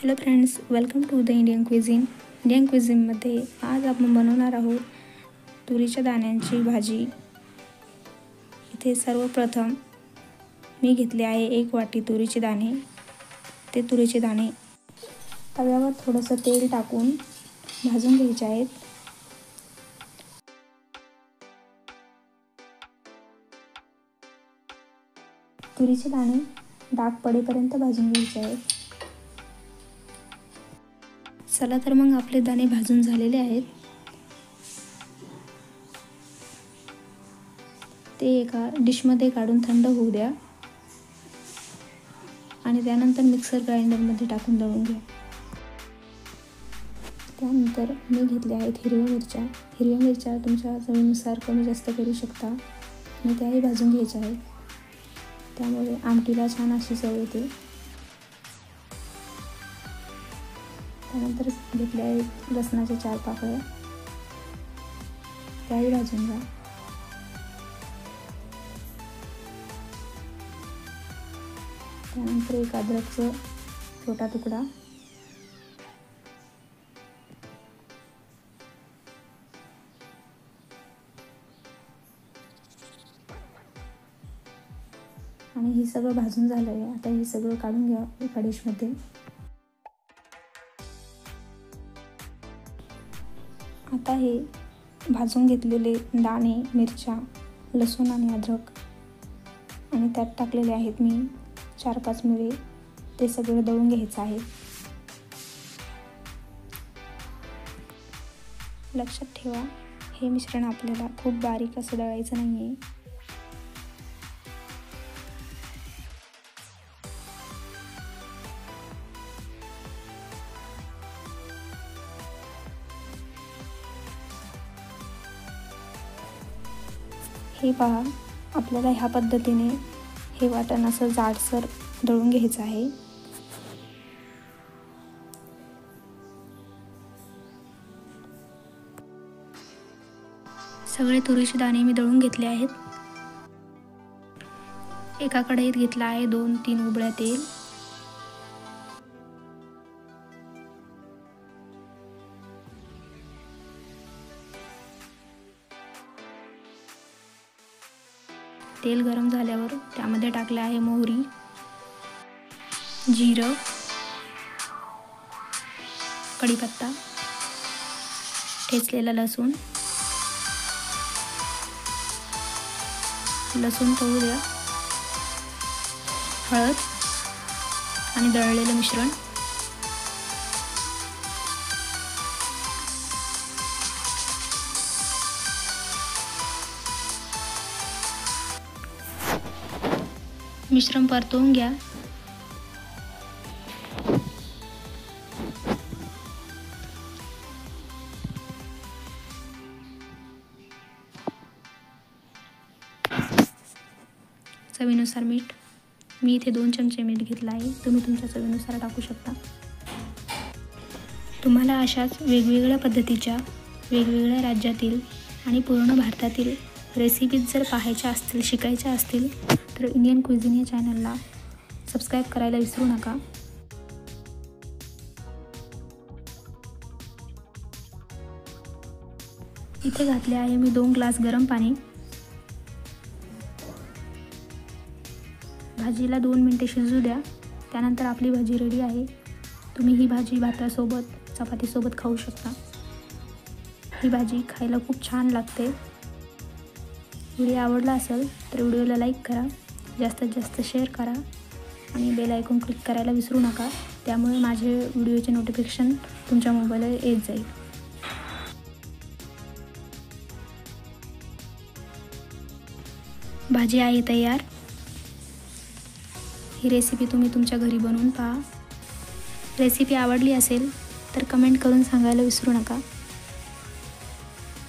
Hello friends, welcome to the Indian cuisine. Indian क्विझिनमध्ये आज आपण बनवणार आहोत तुरीच्या दाण्यांची भाजी. इथे सर्वप्रथम मी घेतले आहे 1 वाटी तुरीचे दाणे. ते तुरीचे दाणे तव्यावर थोडंसं तेल टाकून भाजून घ्यायचे आहेत. तुरीचे दाणे डाग पडेपर्यंत भाजून घ्यायचे आहेत. चला तर मग आपले दाणे भाजून झालेले आहेत. ते एका डिशमध्ये काढून थंड होऊ द्या आणि त्यानंतर मिक्सर ग्राइंडरमध्ये टाकून दळून घ्या. त्यानंतर मी घेतल्या आहेत हिरव्या मिरच्या. हिरव्या मिरच्या तुमच्या चवीनुसार कमी जास्त करू शकता आणि त्याही भाजून घ्यायच्या आहेत. त्यामुळे आमटीला छान अशी चव येते. त्यानंतर घेतल्या आहेत लसणाच्या 4 पाकळ्या, त्याही भाजून घ्या. त्यानंतर एक अद्रकचा छोटा तुकडा, आणि हे सगळं भाजून झालं आहे. आता हे सगळं काढून घ्या एका डिशमध्ये. आता हे भाजून घेतलेले दाणे, मिरच्या, लसूण आणि अद्रक आणि त्यात टाकलेले आहेत मी 4-5 मिरे. ते सगळं दळून घ्यायचं आहे. लक्षात ठेवा, हे मिश्रण आपल्याला खूप बारीक असं दळायचं नाही आहे. हे पहा, आपल्याला ह्या पद्धतीने हे वाटण असं जाडसर दळून घ्यायचं आहे. सगळे तुरीचे दाणे मी दळून घेतले आहेत. एका कढईत घेतला आहे 2-3 उबळ्या तेल. तेल गरम झाल्यावर त्यामध्ये टाकले आहे मोहरी, जिरं, कढीपत्ता, ठेचलेला लसूण. लसूण तळू द्या. हळद आणि दळलेलं मिश्रण. मिश्रण परतवून घ्या. चवीनुसार मीठ. मी इथे 2 चमचे मीठ घेतलं आहे. तुम्ही तुमच्या चवीनुसार टाकू शकता. तुम्हाला अशाच वेगवेगळ्या पद्धतीच्या, वेगवेगळ्या राज्यातील आणि पूर्ण भारतातील रेसिपीज जर पाहायच्या असतील, शिकायच्या असतील तर इंडियन क्विझिन या चॅनलला सबस्क्राईब करायला विसरू नका. इथे घातले आहे मी 2 ग्लास गरम पाणी. भाजीला 2 मिनिटे शिजू द्या. त्यानंतर आपली भाजी रेडी आहे. तुम्ही ही भाजी भातासोबत, चपातीसोबत खाऊ शकता. ही भाजी खायला खूप छान लागते. व्हिडिओ आवडला असेल तर व्हिडिओला लाईक करा, जास्तीत जास्त शेअर करा आणि बेल आयकॉन क्लिक करायला विसरू नका. त्यामुळे माझे व्हिडिओचे नोटिफिकेशन तुमच्या मोबाईलवर येत जाईल. भाजी आहे तयार. ही रेसिपी तुम्ही तुमच्या घरी बनवून पहा. रेसिपी आवडली असेल तर कमेंट करून सांगायला विसरू नका.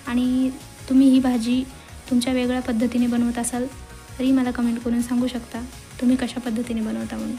आणि तुम्ही ही भाजी तुमच्या वेगळ्या पद्धतीने बनवत असाल तरी मला कमेंट करून सांगू शकता तुम्ही कशा पद्धतीने बनवता म्हणून.